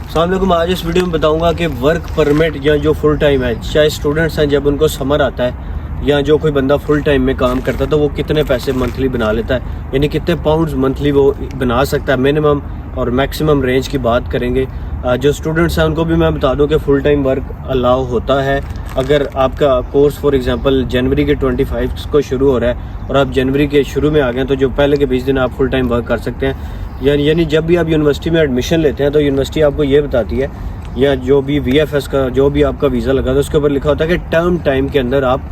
अस्सलाम वालेकुम। आज इस वीडियो में बताऊंगा कि वर्क परमिट या जो फुल टाइम है, चाहे स्टूडेंट्स हैं, जब उनको समर आता है या जो कोई बंदा फुल टाइम में काम करता है तो वो कितने पैसे मंथली बना लेता है, यानी कितने पाउंड्स मंथली वो बना सकता है। मिनिमम और मैक्सिमम रेंज की बात करेंगे। जो स्टूडेंट्स हैं उनको भी मैं बता दूं कि फुल टाइम वर्क अलाउ होता है। अगर आपका कोर्स फॉर एग्जांपल जनवरी के 25 को शुरू हो रहा है और आप जनवरी के शुरू में आ गए तो जो पहले के 20 दिन आप फुल टाइम वर्क कर सकते हैं। यानी जब भी आप यूनिवर्सिटी में एडमिशन लेते हैं तो यूनिवर्सिटी आपको ये बताती है, या जो भी VFS का जो भी आपका वीज़ा लगा था उसके ऊपर लिखा होता है कि टर्म टाइम के अंदर आप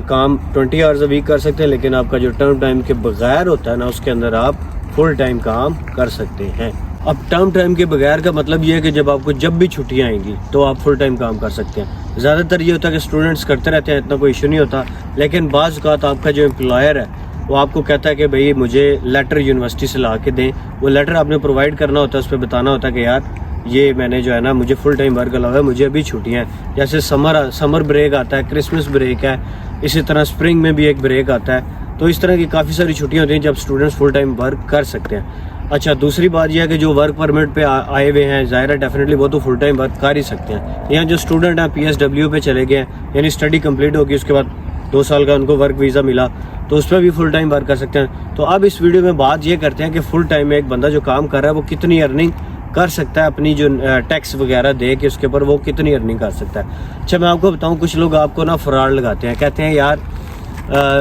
काम 20 आवर्स अ वीक कर सकते हैं, लेकिन आपका जो टर्म टाइम के बगैर होता है ना, उसके अंदर आप फुल टाइम काम कर सकते हैं। अब टर्म टाइम के बगैर का मतलब ये है कि जब आपको जब भी छुट्टियाँ आएंगी तो आप फुल टाइम काम कर सकते हैं। ज़्यादातर ये होता है कि स्टूडेंट्स करते रहते हैं, इतना कोई इशू नहीं होता, लेकिन बाज़ औक़ात आपका जो एम्प्लॉयर है वो आपको कहता है कि भाई मुझे लेटर यूनिवर्सिटी से ला के दें। वो लेटर आपने प्रोवाइड करना होता है, उस पर बताना होता है कि यार ये मैंने जो है ना, मुझे फुल टाइम वर्क अलाउ है, मुझे अभी छुट्टियाँ हैं। जैसे समर ब्रेक आता है, क्रिसमस ब्रेक है, इसी तरह स्प्रिंग में भी एक ब्रेक आता है। तो इस तरह की काफ़ी सारी छुट्टियाँ होती हैं जब स्टूडेंट्स फुल टाइम वर्क कर सकते हैं। अच्छा, दूसरी बात यह है कि जो वर्क परमिट पे आए हुए हैं, ज़ाहिर है डेफिनेटली वो तो फुल टाइम वर्क कर ही सकते हैं। यहाँ जो स्टूडेंट हैं PSW पे चले गए हैं, यानी स्टडी कंप्लीट होगी, उसके बाद 2 साल का उनको वर्क वीज़ा मिला, तो उस पर भी फुल टाइम वर्क कर सकते हैं। तो अब इस वीडियो में बात ये करते हैं कि फुल टाइम में एक बंदा जो काम कर रहा है वो कितनी अर्निंग कर सकता है, अपनी जो टैक्स वगैरह दे के उसके ऊपर वो कितनी अर्निंग कर सकता है। अच्छा, मैं आपको बताऊं, कुछ लोग आपको ना फ्रॉड लगाते हैं, कहते हैं यार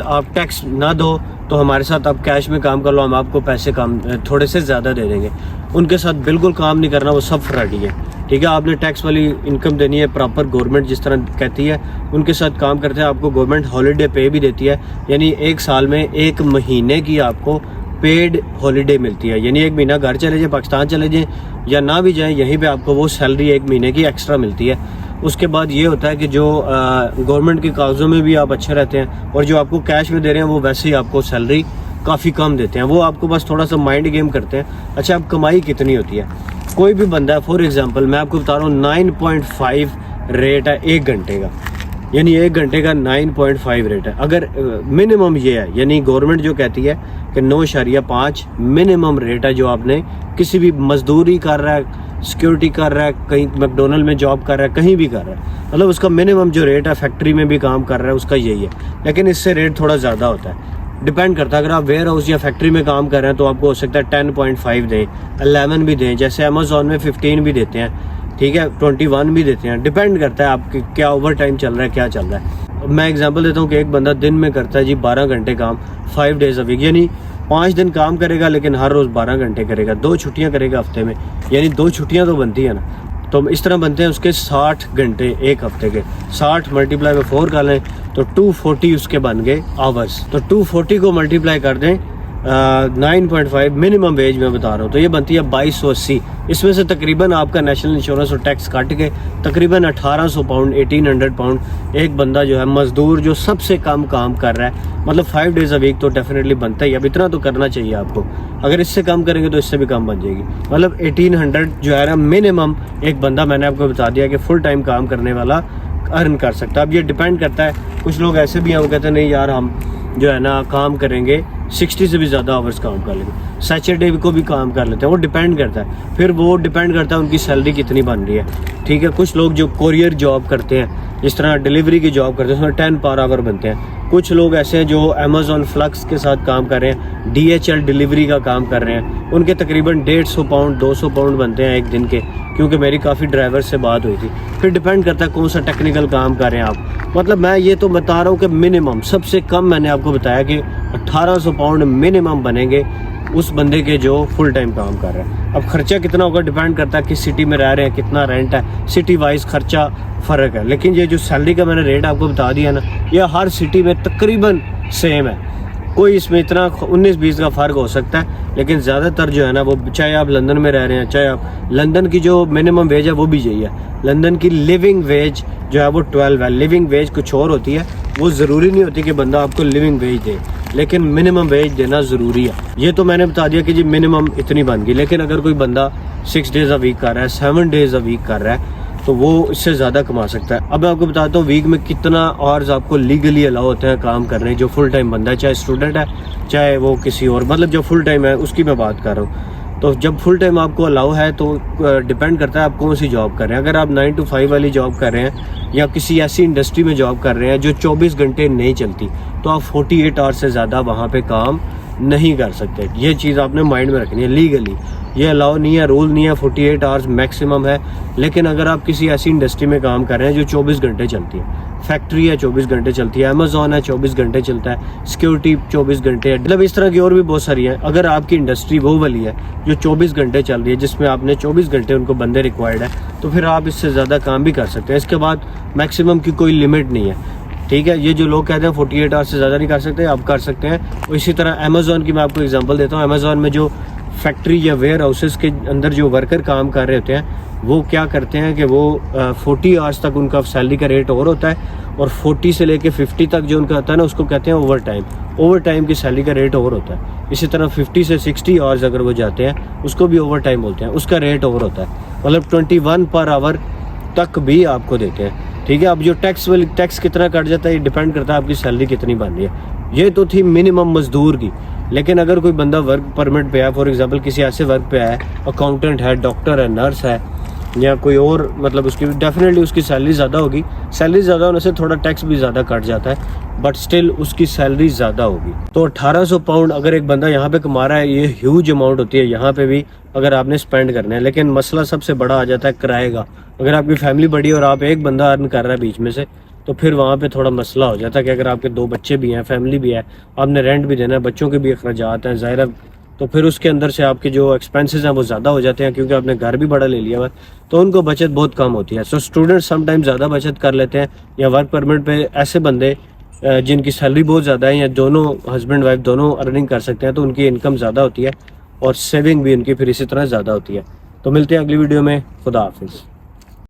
आप टैक्स ना दो तो हमारे साथ आप कैश में काम कर लो, हम आपको पैसे कम थोड़े से ज़्यादा दे देंगे। उनके साथ बिल्कुल काम नहीं करना, वो सब फ्रॉडी है। ठीक है, आपने टैक्स वाली इनकम देनी है प्रॉपर, गवर्नमेंट जिस तरह कहती है उनके साथ काम करते हैं। आपको गवर्नमेंट हॉलीडे पे भी देती है, यानी 1 साल में 1 महीने की आपको पेड हॉलीडे मिलती है। यानी 1 महीना घर चले जाए, पाकिस्तान चले जाएँ या ना भी जाएँ, यहीं पे आपको वो सैलरी 1 महीने की एक्स्ट्रा मिलती है। उसके बाद ये होता है कि जो गवर्नमेंट के कागज़ों में भी आप अच्छे रहते हैं, और जो आपको कैश में दे रहे हैं वो वैसे ही आपको सैलरी काफ़ी कम देते हैं। वो आपको बस थोड़ा सा माइंड गेम करते हैं। अच्छा, अब कमाई कितनी होती है? कोई भी बंदा, फॉर एग्जांपल मैं आपको बता रहा हूँ, 9.5 रेट है 1 घंटे का, यानी 1 घंटे का 9.5 रेट है। अगर मिनिमम ये है, यानी गवर्नमेंट जो कहती है कि 9.5 मिनिमम रेट है, जो आपने किसी भी मजदूरी कर रहा है, सिक्योरिटी कर रहा है, कहीं मैकडोनल्ड में जॉब कर रहा है, कहीं भी कर रहा है, मतलब उसका मिनिमम जो रेट है, फैक्ट्री में भी काम कर रहा है उसका यही है। लेकिन इससे रेट थोड़ा ज़्यादा होता है, डिपेंड करता है। अगर आप वेयर हाउस या फैक्ट्री में काम कर रहे हैं तो आपको हो सकता है 10.5 दें, 11 भी दें, जैसे अमेजोन में 15 भी देते हैं, ठीक है, 21 भी देते हैं। डिपेंड करता है आपके क्या ओवर टाइम चल रहा है, क्या चल रहा है। मैं एग्जांपल देता हूँ कि एक बंदा दिन में करता है जी 12 घंटे काम, 5 डेज अ वीक, यानी 5 दिन काम करेगा लेकिन हर रोज़ 12 घंटे करेगा, 2 छुट्टियाँ करेगा हफ्ते में, यानी 2 छुट्टियाँ तो बनती है ना। तो इस तरह बनते हैं उसके 60 घंटे एक हफ्ते के। 60 मल्टीप्लाई में 4 कर लें तो 240 उसके बन गए आवर्स। तो 240 को मल्टीप्लाई कर दें 9.5 मिनिमम वेज में बता रहा हूँ, तो ये बनती है 2280। इसमें से तकरीबन आपका नेशनल इंश्योरेंस और टैक्स काट के तकरीबन 1800 पाउंड 1800 पाउंड एक बंदा जो है मजदूर जो सबसे कम काम कर रहा है, मतलब 5 डेज अ वीक तो डेफिनेटली बनता ही। अब इतना तो करना चाहिए आपको, अगर इससे कम करेंगे तो इससे भी कम बन जाएगी। मतलब 1800 जो है ना मिनिमम एक बंदा, मैंने आपको बता दिया कि फुल टाइम काम करने वाला अर्न कर सकता है। अब ये डिपेंड करता है, कुछ लोग ऐसे भी हैं वो कहते हैं नहीं यार हम जो है ना काम करेंगे 60 से भी ज़्यादा आवर्स काम कर लेंगे, सैटरडे को भी काम कर लेते हैं। वो डिपेंड करता है, फिर वो डिपेंड करता है उनकी सैलरी कितनी बन रही है। ठीक है, कुछ लोग जो कोरियर जॉब करते हैं, जिस तरह डिलीवरी की जॉब करते हैं, उसमें 10 पर आवर बनते हैं। कुछ लोग ऐसे हैं जो अमेजोन फ्लक्स के साथ काम कर रहे हैं, DHL डिलीवरी का काम कर रहे हैं, उनके तकरीबन 150 पाउंड 200 पाउंड बनते हैं एक दिन के, क्योंकि मेरी काफ़ी ड्राइवर से बात हुई थी। फिर डिपेंड करता है कौन सा टेक्निकल काम कर रहे हैं आप। मतलब मैं ये तो बता रहा हूँ कि मिनिमम सबसे कम मैंने आपको बताया कि 1800 पाउंड मिनिमम बनेंगे उस बंदे के जो फुल टाइम काम कर रहा है। अब खर्चा कितना होगा डिपेंड करता है किस सिटी में रह रहे हैं, कितना रेंट है, सिटी वाइज खर्चा फ़र्क है। लेकिन ये जो सैलरी का मैंने रेट आपको बता दिया ना, यह हर सिटी में तकरीबन सेम है, कोई इसमें इतना 19-20 का फ़र्क हो सकता है, लेकिन ज़्यादातर जो है ना वो, चाहे आप लंदन में रह रहे हैं, चाहे आप लंदन की जो मिनिमम वेज है वो भी यही है। लंदन की लिविंग वेज जो है वो 12 है। लिविंग वेज कुछ और होती है, वो ज़रूरी नहीं होती कि बंदा आपको लिविंग वेज दे, लेकिन मिनिमम वेज देना ज़रूरी है। ये तो मैंने बता दिया कि जी मिनिमम इतनी बन गई, लेकिन अगर कोई बंदा 6 डेज़ अ वीक कर रहा है, 7 डेज़ अ वीक कर रहा है, तो वो इससे ज़्यादा कमा सकता है। अब मैं आपको बताता हूँ वीक में कितना आवर्स आपको लीगली अलाउ होते हैं काम करने, जो फुल टाइम बंदा है, चाहे स्टूडेंट है चाहे वो किसी और, मतलब जो फुल टाइम है उसकी मैं बात कर रहा हूँ। तो जब फुल टाइम आपको अलाउ है तो डिपेंड करता है आप कौन सी जॉब कर रहे हैं। अगर आप 9 to 5 वाली जॉब कर रहे हैं या किसी ऐसी इंडस्ट्री में जॉब कर रहे हैं जो 24 घंटे नहीं चलती, तो आप 48 आवर्स से ज़्यादा वहाँ पे काम नहीं कर सकते। ये चीज़ आपने माइंड में रखनी है। लीगली ये अलाउ नहीं है, रूल नहीं है, 48 आवर्स मैक्सिमम है। लेकिन अगर आप किसी ऐसी इंडस्ट्री में काम कर रहे हैं जो 24 घंटे चलती है, फैक्ट्री है 24 घंटे चलती है, अमेजोन है 24 घंटे चलता है, सिक्योरिटी 24 घंटे है, मतलब इस तरह की और भी बहुत सारी हैं। अगर आपकी इंडस्ट्री वो वाली है जो 24 घंटे चल रही है, जिसमें आपने 24 घंटे उनको बंदे रिक्वायर्ड है, तो फिर आप इससे ज़्यादा काम भी कर सकते हैं। इसके बाद मैक्सिमम की कोई लिमिट नहीं है, ठीक है। ये जो लोग कहते हैं 48 आवर्स से ज़्यादा नहीं कर सकते, आप कर सकते हैं। और इसी तरह अमेजोन की मैं आपको एग्जांपल देता हूँ। अमेजोन में जो फैक्ट्री या वेयर हाउसेस के अंदर जो वर्कर काम कर रहे होते हैं, वो क्या करते हैं कि वो 40 आवर्स तक उनका सैलरी का रेट और होता है, और 40 से लेके 50 तक जो उनका होता है ना, उसको कहते हैं ओवर टाइम। ओवर टाइम की सैलरी का रेट और होता है। इसी तरह 50 से 60 आवर्स अगर वो जाते हैं, उसको भी ओवर टाइम बोलते हैं, उसका रेट और होता है। मतलब 21 पर आवर तक भी आपको देते हैं, ठीक है। अब जो टैक्स कितना कट जाता है, ये डिपेंड करता है आपकी सैलरी कितनी बन रही है। ये तो थी मिनिमम मजदूर की। लेकिन अगर कोई बंदा वर्क परमिट पे है, फॉर एग्जांपल किसी ऐसे वर्क पे है, अकाउंटेंट है, डॉक्टर है, नर्स है, या कोई और, मतलब उसकी डेफिनेटली उसकी सैलरी ज़्यादा होगी। सैलरी ज़्यादा होने से थोड़ा टैक्स भी ज़्यादा कट जाता है, बट स्टिल उसकी सैलरी ज़्यादा होगी। तो 1800 पाउंड अगर एक बंदा यहाँ पे कमा रहा है, ये ह्यूज अमाउंट होती है यहाँ पे भी अगर आपने स्पेंड करना है। लेकिन मसला सबसे बड़ा आ जाता है किराए का। अगर आपकी फैमिली बड़ी और आप एक बंदा अर्न कर रहा है बीच में से, तो फिर वहाँ पे थोड़ा मसला हो जाता है कि अगर आपके 2 बच्चे भी हैं, फैमिली भी है, आपने रेंट भी देना है, बच्चों के भी अखराजात हैं ज़ाहिर है, तो फिर उसके अंदर से आपके जो एक्सपेंसेस हैं वो ज़्यादा हो जाते हैं, क्योंकि आपने घर भी बड़ा ले लिया हुआ है, तो उनको बचत बहुत कम होती है। सो स्टूडेंट समटाइम ज़्यादा बचत कर लेते हैं, या वर्क परमिट पे ऐसे बंदे जिनकी सैलरी बहुत ज़्यादा है, या दोनों हस्बैंड वाइफ दोनों अर्निंग कर सकते हैं, तो उनकी इनकम ज़्यादा होती है और सेविंग भी उनकी फिर इसी तरह ज़्यादा होती है। तो मिलते हैं अगली वीडियो में। खुदा हाफिज़।